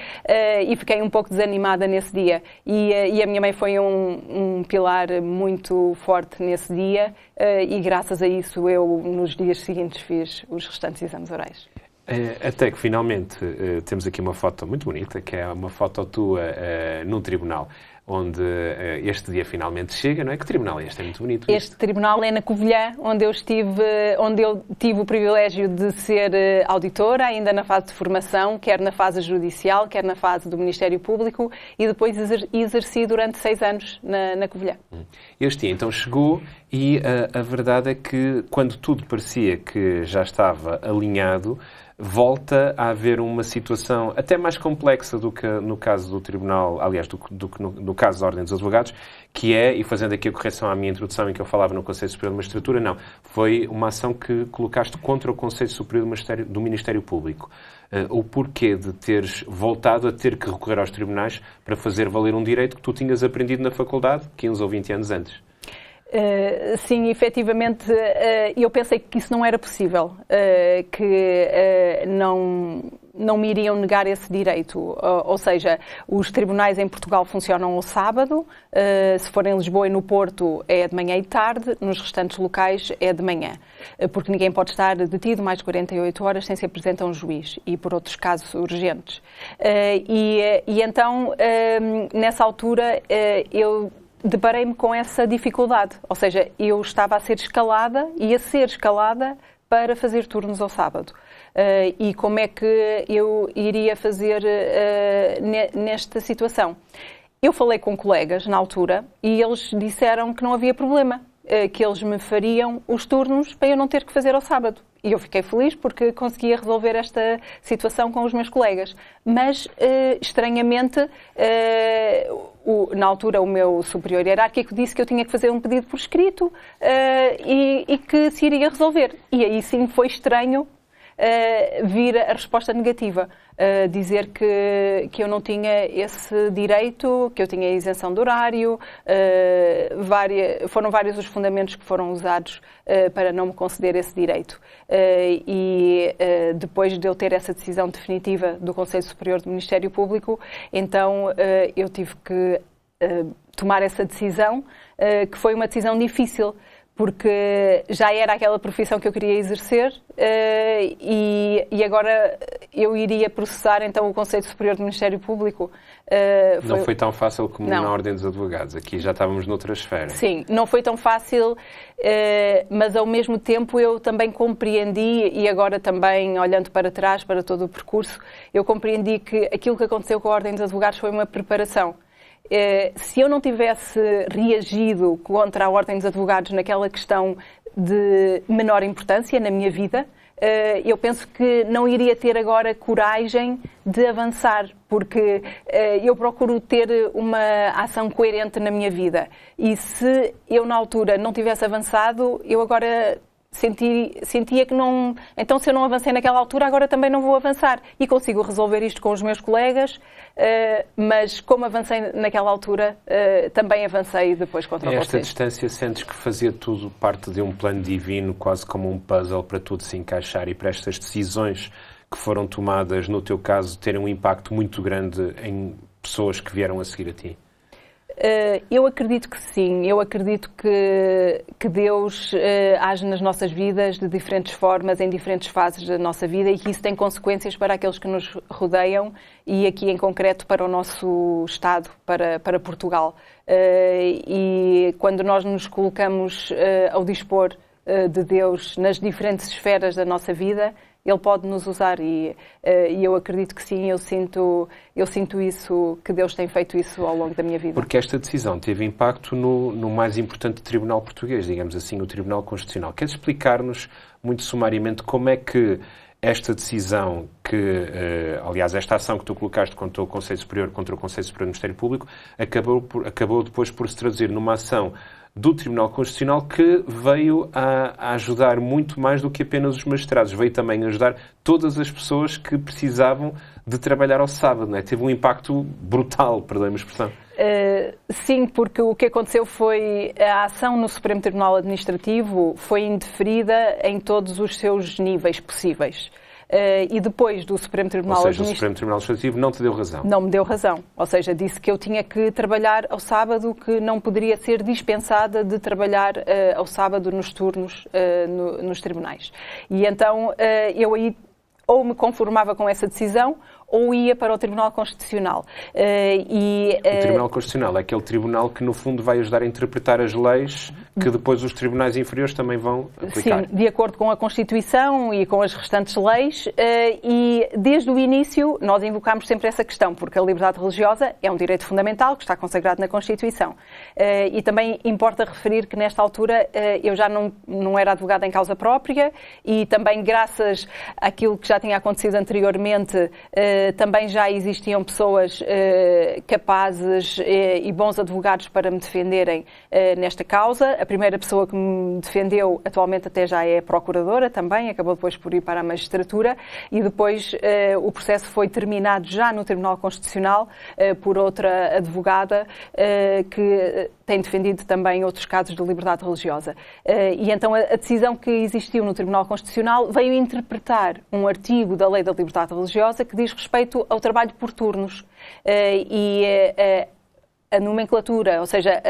e fiquei um pouco desanimada nesse dia. E a minha mãe foi um pilar muito forte nesse dia, e graças a isso eu, nos dias seguintes, fiz os restantes exames orais. Até que finalmente temos aqui uma foto muito bonita, que é uma foto tua num tribunal, onde este dia finalmente chega, não é? Que tribunal é este? É muito bonito. Este tribunal é na Covilhã, onde eu tive o privilégio de ser auditora, ainda na fase de formação, quer na fase judicial, quer na fase do Ministério Público, e depois exerci durante 6 anos na Covilhã. Este dia então chegou e a verdade é que quando tudo parecia que já estava alinhado, volta a haver uma situação até mais complexa do que no caso do Tribunal, aliás, do que no caso da Ordem dos Advogados, que é, e fazendo aqui a correção à minha introdução em que eu falava no Conselho Superior de Magistratura, não, foi uma ação que colocaste contra o Conselho Superior do Ministério Público. O porquê de teres voltado a ter que recorrer aos tribunais para fazer valer um direito que tu tinhas aprendido na faculdade 15 ou 20 anos antes? Sim, efetivamente, eu pensei que isso não era possível, que não me iriam negar esse direito. Ou seja, os tribunais em Portugal funcionam ao sábado, se for em Lisboa e no Porto é de manhã e tarde, nos restantes locais é de manhã, porque ninguém pode estar detido mais de 48 horas sem se apresentar a um juiz e por outros casos urgentes. E então, nessa altura, eu deparei-me com essa dificuldade, ou seja, eu estava a ser escalada para fazer turnos ao sábado. E como é que eu iria fazer nesta situação? Eu falei com colegas na altura e eles disseram que não havia problema, que eles me fariam os turnos para eu não ter que fazer ao sábado. E eu fiquei feliz porque conseguia resolver esta situação com os meus colegas. Mas, estranhamente, na altura o meu superior hierárquico disse que eu tinha que fazer um pedido por escrito e que se iria resolver. E aí sim foi estranho vir a resposta negativa, dizer que eu não tinha esse direito, que eu tinha isenção de horário, foram vários os fundamentos que foram usados para não me conceder esse direito. E depois de eu ter essa decisão definitiva do Conselho Superior do Ministério Público, então eu tive que tomar essa decisão, que foi uma decisão difícil, porque já era aquela profissão que eu queria exercer e agora eu iria processar então o Conselho Superior do Ministério Público. Não foi tão fácil como na Ordem dos Advogados, aqui já estávamos noutra esfera. Sim, não foi tão fácil, mas ao mesmo tempo eu também compreendi, e agora também olhando para trás, para todo o percurso, eu compreendi que aquilo que aconteceu com a Ordem dos Advogados foi uma preparação. Se eu não tivesse reagido contra a Ordem dos Advogados naquela questão de menor importância na minha vida, eu penso que não iria ter agora coragem de avançar, porque eu procuro ter uma ação coerente na minha vida. E se eu na altura não tivesse avançado, eu agora sentia que não... Então, se eu não avancei naquela altura, agora também não vou avançar. E consigo resolver isto com os meus colegas, mas como avancei naquela altura, também avancei depois contra o Conselho. Esta distância, sentes que fazia tudo parte de um plano divino, quase como um puzzle para tudo se encaixar e para estas decisões que foram tomadas, no teu caso, terem um impacto muito grande em pessoas que vieram a seguir a ti? Eu acredito que sim, eu acredito que Deus age nas nossas vidas de diferentes formas, em diferentes fases da nossa vida, e que isso tem consequências para aqueles que nos rodeiam e aqui em concreto para o nosso Estado, para Portugal. E quando nós nos colocamos ao dispor de Deus nas diferentes esferas da nossa vida, Ele pode nos usar e eu acredito que sim, eu sinto isso, que Deus tem feito isso ao longo da minha vida. Porque esta decisão teve impacto no mais importante tribunal português, digamos assim, o Tribunal Constitucional. Queres explicar-nos, muito sumariamente, como é que esta decisão, aliás, esta ação que tu colocaste contra o Conselho Superior do Ministério Público, acabou depois por se traduzir numa ação do Tribunal Constitucional que veio a ajudar muito mais do que apenas os magistrados. Veio também ajudar todas as pessoas que precisavam de trabalhar ao sábado, não é? Teve um impacto brutal, perdoe-me a expressão. Sim, porque o que aconteceu foi a ação no Supremo Tribunal Administrativo foi indeferida em todos os seus níveis possíveis. E depois do Supremo Tribunal Administrativo... O Supremo Tribunal Administrativo não te deu razão. Não me deu razão. Ou seja, disse que eu tinha que trabalhar ao sábado, que não poderia ser dispensada de trabalhar ao sábado nos turnos nos tribunais. E então eu aí ou me conformava com essa decisão ou ia para o Tribunal Constitucional. O Tribunal Constitucional é aquele tribunal que, no fundo, vai ajudar a interpretar as leis que depois os tribunais inferiores também vão aplicar. Sim, de acordo com a Constituição e com as restantes leis. E, desde o início, nós invocámos sempre essa questão, porque a liberdade religiosa é um direito fundamental que está consagrado na Constituição. E também importa referir que, nesta altura, eu já não era advogada em causa própria e também, graças àquilo que já tinha acontecido anteriormente, também já existiam pessoas capazes e bons advogados para me defenderem nesta causa. A primeira pessoa que me defendeu atualmente até já é procuradora também, acabou depois por ir para a magistratura e depois o processo foi terminado já no Tribunal Constitucional por outra advogada que tem defendido também outros casos de liberdade religiosa. E então a decisão que existiu no Tribunal Constitucional veio interpretar um artigo da Lei da Liberdade Religiosa que diz respeito ao trabalho por turnos. A nomenclatura, ou seja,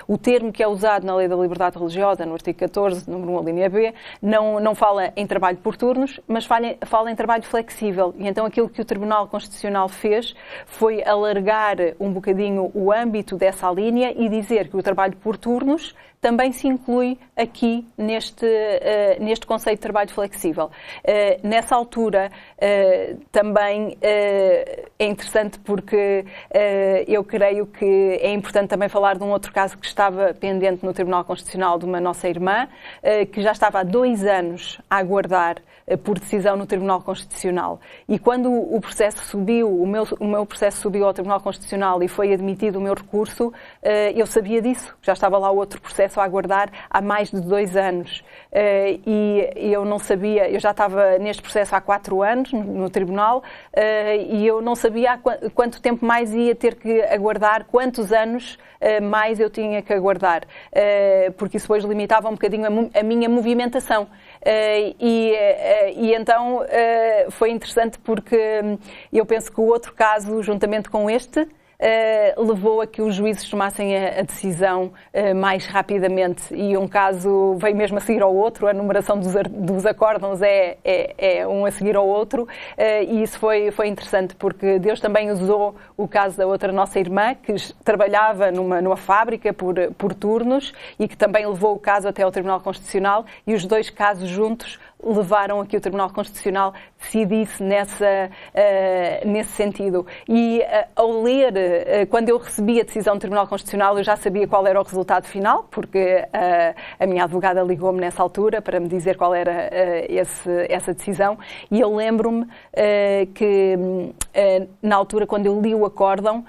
o termo que é usado na Lei da Liberdade Religiosa, no artigo 14, número 1, a linha B, não fala em trabalho por turnos, mas fala em trabalho flexível. E então aquilo que o Tribunal Constitucional fez foi alargar um bocadinho o âmbito dessa linha e dizer que o trabalho por turnos também se inclui aqui neste conceito de trabalho flexível. Nessa altura, também é interessante porque eu creio que é importante também falar de um outro caso que estava pendente no Tribunal Constitucional de uma nossa irmã, que já estava há 2 anos a aguardar por decisão no Tribunal Constitucional. E quando o processo subiu, o meu processo subiu ao Tribunal Constitucional e foi admitido o meu recurso, eu sabia disso. Já estava lá outro processo a aguardar há mais de 2 anos. E eu não sabia, eu já estava neste processo há 4 anos no Tribunal e eu não sabia há quanto tempo mais ia ter que aguardar, quantos anos mais eu tinha que aguardar, porque isso depois limitava um bocadinho a minha movimentação. E então foi interessante porque eu penso que o outro caso, juntamente com este, levou a que os juízes tomassem a decisão mais rapidamente e um caso veio mesmo a seguir ao outro, a numeração dos acórdãos é um a seguir ao outro e isso foi interessante porque Deus também usou o caso da outra nossa irmã que trabalhava numa fábrica por turnos e que também levou o caso até ao Tribunal Constitucional e os 2 casos juntos levaram a que o Tribunal Constitucional decidisse nesse sentido. E ao ler, quando eu recebi a decisão do Tribunal Constitucional, eu já sabia qual era o resultado final, porque a minha advogada ligou-me nessa altura para me dizer qual era essa decisão. E eu lembro-me que, na altura, quando eu li o acórdão,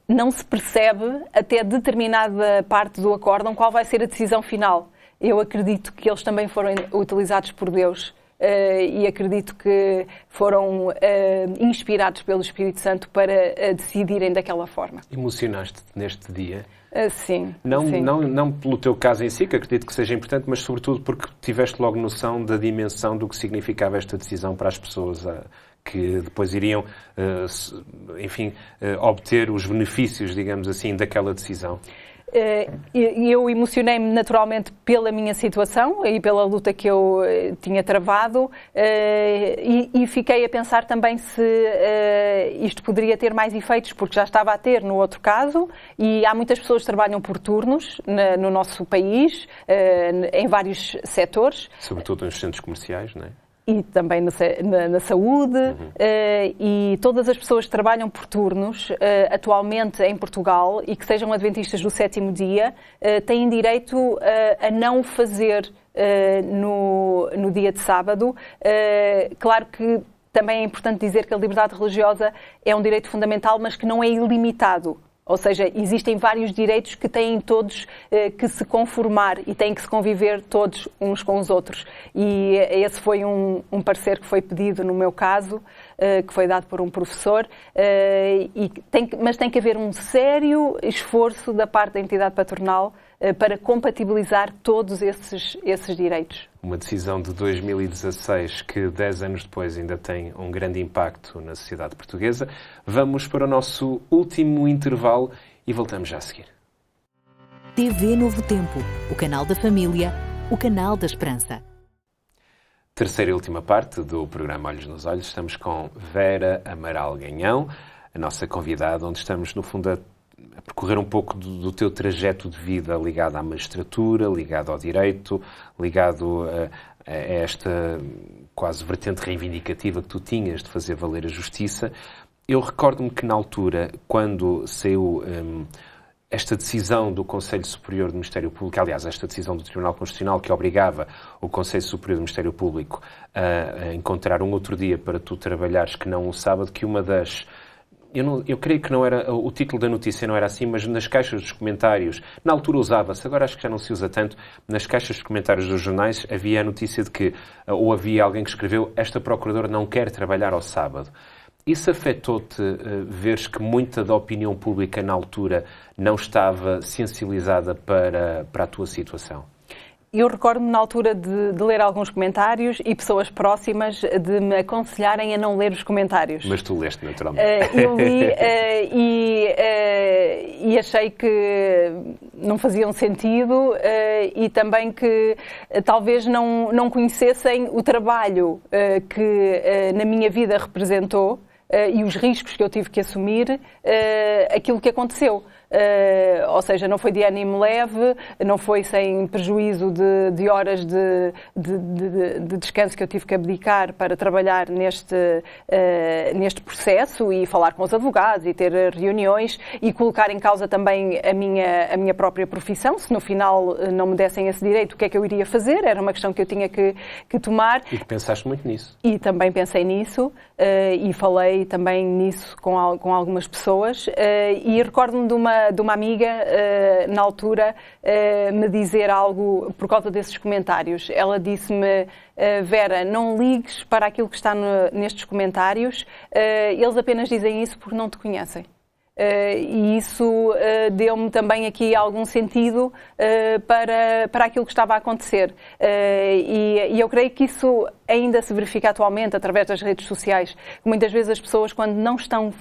não se percebe até determinada parte do acórdão qual vai ser a decisão final. Eu acredito que eles também foram utilizados por Deus e acredito que foram inspirados pelo Espírito Santo para decidirem daquela forma. Emocionaste-te neste dia? Sim. Não pelo teu caso em si, que acredito que seja importante, mas sobretudo porque tiveste logo noção da dimensão do que significava esta decisão para as pessoas que depois iriam, obter os benefícios, digamos assim, daquela decisão. Eu emocionei-me naturalmente pela minha situação e pela luta que eu tinha travado e fiquei a pensar também se isto poderia ter mais efeitos, porque já estava a ter no outro caso e há muitas pessoas que trabalham por turnos no nosso país, em vários setores. Sobretudo nos centros comerciais, não é? E também na saúde, e todas as pessoas que trabalham por turnos atualmente em Portugal e que sejam adventistas do 7º dia têm direito a não o fazer no dia de sábado. Claro que também é importante dizer que a liberdade religiosa é um direito fundamental, mas que não é ilimitado. Ou seja, existem vários direitos que têm todos que se conformar e têm que se conviver todos uns com os outros. E esse foi um parecer que foi pedido no meu caso, que foi dado por um professor, mas tem que haver um sério esforço da parte da entidade patronal para compatibilizar todos esses direitos. Uma decisão de 2016 que 10 anos depois ainda tem um grande impacto na sociedade portuguesa. Vamos para o nosso último intervalo e voltamos já a seguir. TV Novo Tempo, o canal da família, o canal da esperança. Terceira e última parte do programa Olhos nos Olhos. Estamos com Vera Amaral Ganhão, a nossa convidada, onde estamos, no fundo, a percorrer um pouco do teu trajeto de vida ligado à magistratura, ligado ao direito, ligado a esta quase vertente reivindicativa que tu tinhas de fazer valer a justiça. Eu recordo-me que na altura, quando saiu esta decisão do Conselho Superior do Ministério Público, aliás, esta decisão do Tribunal Constitucional que obrigava o Conselho Superior do Ministério Público a encontrar um outro dia para tu trabalhares que não o sábado, que uma das... Eu creio que não era, o título da notícia não era assim, mas nas caixas dos comentários, na altura usava-se, agora acho que já não se usa tanto, nas caixas dos comentários dos jornais havia a notícia de que, ou havia alguém que escreveu, esta procuradora não quer trabalhar ao sábado. Isso afetou-te veres que muita da opinião pública na altura não estava sensibilizada para a tua situação? Eu recordo-me na altura de ler alguns comentários e pessoas próximas de me aconselharem a não ler os comentários. Mas tu leste, naturalmente. Eu li e achei que não faziam sentido e também que talvez não conhecessem o trabalho que na minha vida representou e os riscos que eu tive que assumir aquilo que aconteceu. Ou seja, não foi de ânimo leve, não foi sem prejuízo de horas de descanso que eu tive que abdicar para trabalhar neste processo e falar com os advogados e ter reuniões e colocar em causa também a minha própria profissão. Se no final não me dessem esse direito, o que é que eu iria fazer? Era uma questão que eu tinha que tomar. E pensaste muito nisso. E também pensei nisso e falei também nisso com algumas pessoas e recordo-me de uma amiga, na altura, me dizer algo por causa desses comentários. Ela disse-me, Vera, não ligues para aquilo que está nestes comentários, eles apenas dizem isso porque não te conhecem. E isso deu-me também aqui algum sentido para aquilo que estava a acontecer. E eu creio que isso ainda se verifica atualmente através das redes sociais. Muitas vezes as pessoas, quando não estão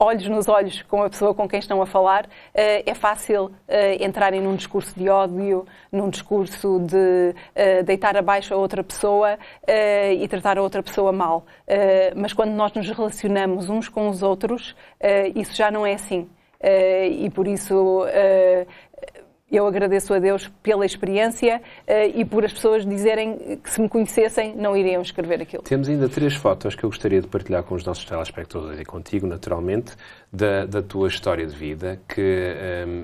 olhos nos olhos com a pessoa com quem estão a falar, é fácil entrarem num discurso de ódio, num discurso de deitar abaixo a outra pessoa e tratar a outra pessoa mal. Mas quando nós nos relacionamos uns com os outros, isso já não é assim. E por isso eu agradeço a Deus pela experiência e por as pessoas dizerem que se me conhecessem não iriam escrever aquilo. Temos ainda 3 fotos que eu gostaria de partilhar com os nossos telespectadores e contigo, naturalmente, da tua história de vida, que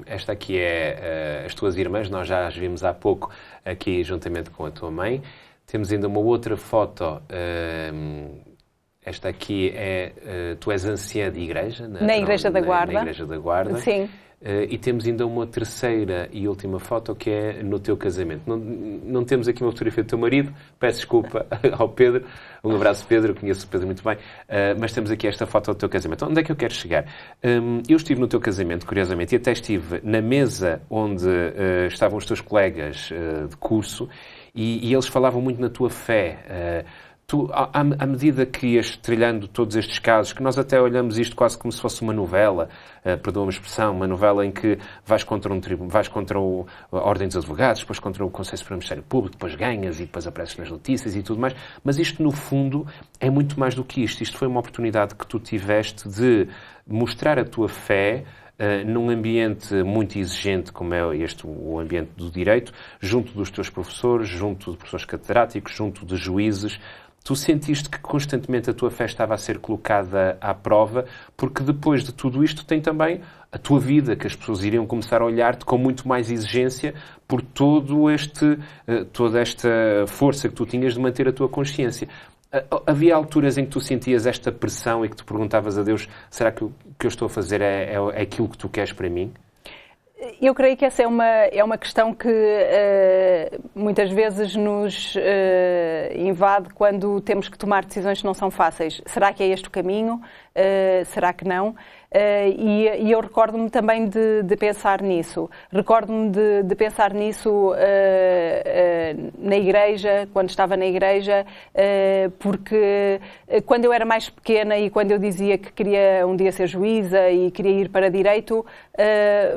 esta aqui é as tuas irmãs, nós já as vimos há pouco aqui juntamente com a tua mãe. Temos ainda uma outra foto, esta aqui tu és anciã de igreja? Na Igreja da Guarda. Na Igreja da Guarda. Sim. E temos ainda uma terceira e última foto que é no teu casamento. Não temos aqui uma fotografia do teu marido, peço desculpa ao Pedro, um abraço Pedro, eu conheço o Pedro muito bem, mas temos aqui esta foto do teu casamento. Onde é que eu quero chegar? Eu estive no teu casamento, curiosamente, e até estive na mesa onde estavam os teus colegas de curso e eles falavam muito na tua fé. Tu, à medida que ias trilhando todos estes casos, que nós até olhamos isto quase como se fosse uma novela, perdoa-me a expressão, uma novela em que vais contra a Ordem dos Advogados, depois contra o Conselho Superior do Ministério Público, depois ganhas e depois apareces nas notícias e tudo mais, mas isto no fundo é muito mais do que isto. Isto foi uma oportunidade que tu tiveste de mostrar a tua fé num ambiente muito exigente como é o ambiente do direito, junto dos teus professores, junto de professores catedráticos, junto de juízes. Tu sentiste que constantemente a tua fé estava a ser colocada à prova, porque depois de tudo isto tem também a tua vida, que as pessoas iriam começar a olhar-te com muito mais exigência por toda esta força que tu tinhas de manter a tua consciência. Havia alturas em que tu sentias esta pressão e que tu perguntavas a Deus, será que o que eu estou a fazer é aquilo que tu queres para mim? Eu creio que essa é uma questão que muitas vezes nos invade quando temos que tomar decisões que não são fáceis. Será que é este o caminho? Será que não? E eu recordo-me também de pensar nisso. Recordo-me de pensar nisso na igreja, quando estava na igreja, porque quando eu era mais pequena e quando eu dizia que queria um dia ser juíza e queria ir para direito,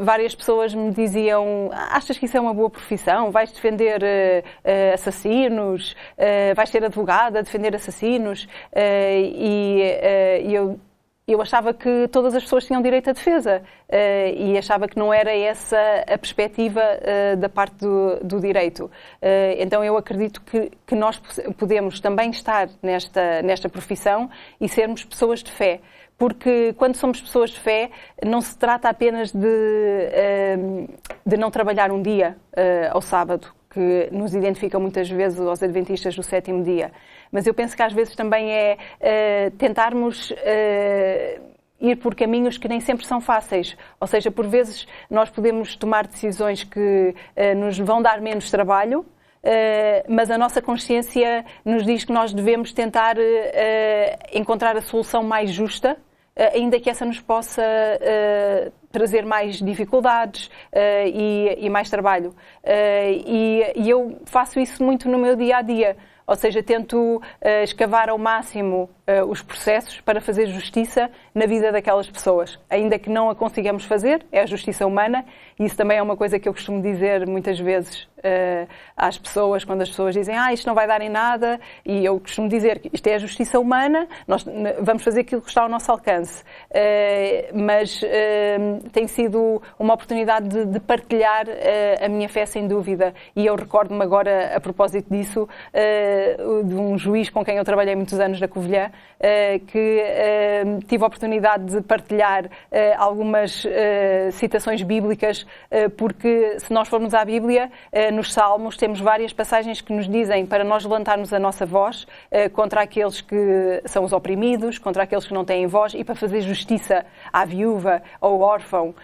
várias pessoas me diziam: achas que isso é uma boa profissão? Vais defender assassinos? Vais ser advogada a defender assassinos? Eu achava que todas as pessoas tinham direito à defesa e achava que não era essa a perspectiva da parte do direito. Então eu acredito que nós podemos também estar nesta profissão e sermos pessoas de fé. Porque quando somos pessoas de fé, não se trata apenas de não trabalhar um dia ao sábado, que nos identifica muitas vezes aos adventistas do sétimo dia. Mas eu penso que às vezes também é tentarmos ir por caminhos que nem sempre são fáceis. Ou seja, por vezes nós podemos tomar decisões que nos vão dar menos trabalho, mas a nossa consciência nos diz que nós devemos tentar encontrar a solução mais justa, ainda que essa nos possa trazer mais dificuldades e mais trabalho. E eu faço isso muito no meu dia-a-dia. Ou seja, tento escavar ao máximo os processos para fazer justiça na vida daquelas pessoas. Ainda que não a consigamos fazer, é a justiça humana, e isso também é uma coisa que eu costumo dizer muitas vezes às pessoas, quando as pessoas dizem isto não vai dar em nada, e eu costumo dizer que isto é a justiça humana, nós vamos fazer aquilo que está ao nosso alcance. Mas tem sido uma oportunidade de partilhar a minha fé, sem dúvida, e eu recordo-me agora, a propósito disso, de um juiz com quem eu trabalhei muitos anos na Covilhã, que tive a oportunidade de partilhar algumas citações bíblicas, porque se nós formos à Bíblia, nos Salmos, temos várias passagens que nos dizem para nós levantarmos a nossa voz contra aqueles que são os oprimidos, contra aqueles que não têm voz, e para fazer justiça à viúva, ao órfão.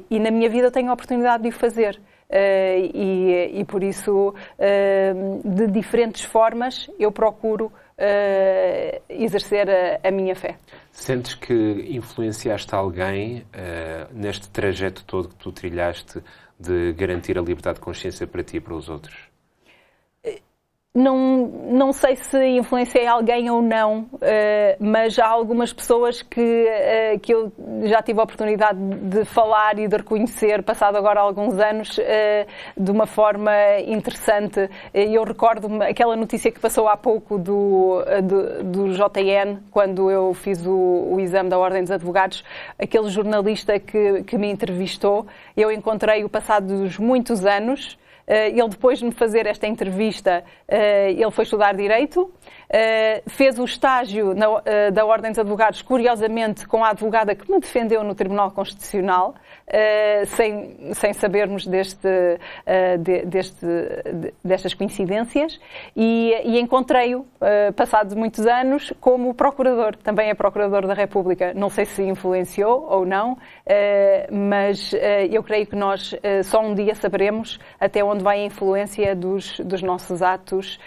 E na minha vida eu tenho a oportunidade de o fazer. E por isso, de diferentes formas, eu procuro exercer a minha fé. Sentes que influenciaste alguém neste trajeto todo que tu trilhaste de garantir a liberdade de consciência para ti e para os outros? Não sei se influenciei alguém ou não, mas há algumas pessoas que eu já tive a oportunidade de falar e de reconhecer, passado agora alguns anos, de uma forma interessante. Eu recordo-me aquela notícia que passou há pouco do JN, quando eu fiz o exame da Ordem dos Advogados, aquele jornalista que me entrevistou, eu encontrei-o passados muitos anos. Ele, depois de me fazer esta entrevista, ele foi estudar Direito, fez o estágio da Ordem dos Advogados, curiosamente, com a advogada que me defendeu no Tribunal Constitucional, sem sabermos destas coincidências, e encontrei-o, passados muitos anos, como procurador. Também é procurador da República. Não sei se influenciou ou não, mas eu creio que nós só um dia saberemos até onde vai a influência dos nossos atos,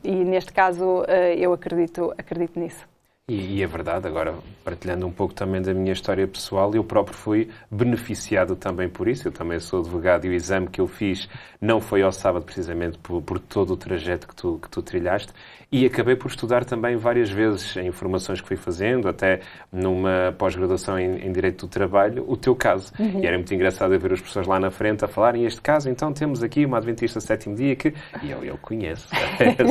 e neste caso eu acredito nisso. E é verdade, agora partilhando um pouco também da minha história pessoal, eu próprio fui beneficiado também por isso. Eu também sou advogado e o exame que eu fiz não foi ao sábado, precisamente por todo o trajeto que tu trilhaste, e acabei por estudar também várias vezes em formações que fui fazendo, até numa pós-graduação em Direito do Trabalho, o teu caso. E era muito engraçado ver as pessoas lá na frente a falarem este caso, então temos aqui uma adventista sétimo dia que... E eu conheço,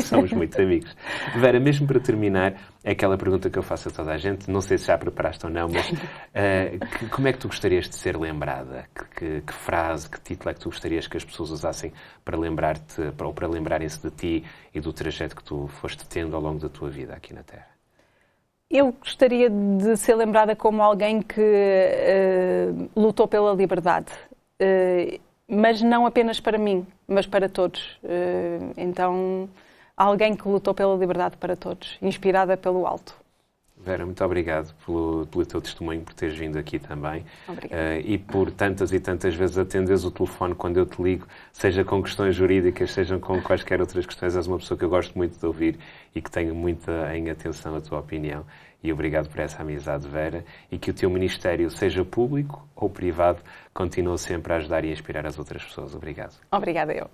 somos muito amigos. Vera, mesmo para terminar, aquela pergunta que eu faço a toda a gente, não sei se já preparaste ou não, mas como é que tu gostarias de ser lembrada? Que frase, que título é que tu gostarias que as pessoas usassem para lembrar-te, ou para lembrarem-se de ti e do trajeto que tu foste tendo ao longo da tua vida aqui na Terra? Eu gostaria de ser lembrada como alguém que lutou pela liberdade, mas não apenas para mim, mas para todos. Então, alguém que lutou pela liberdade para todos, inspirada pelo alto. Vera, muito obrigado pelo teu testemunho, por teres vindo aqui também. Obrigada. E por tantas e tantas vezes atenderes o telefone quando eu te ligo, seja com questões jurídicas, seja com quaisquer outras questões. És uma pessoa que eu gosto muito de ouvir e que tenho muita em atenção a tua opinião. E obrigado por essa amizade, Vera, e que o teu ministério, seja público ou privado, continue sempre a ajudar e a inspirar as outras pessoas. Obrigado. Obrigada eu.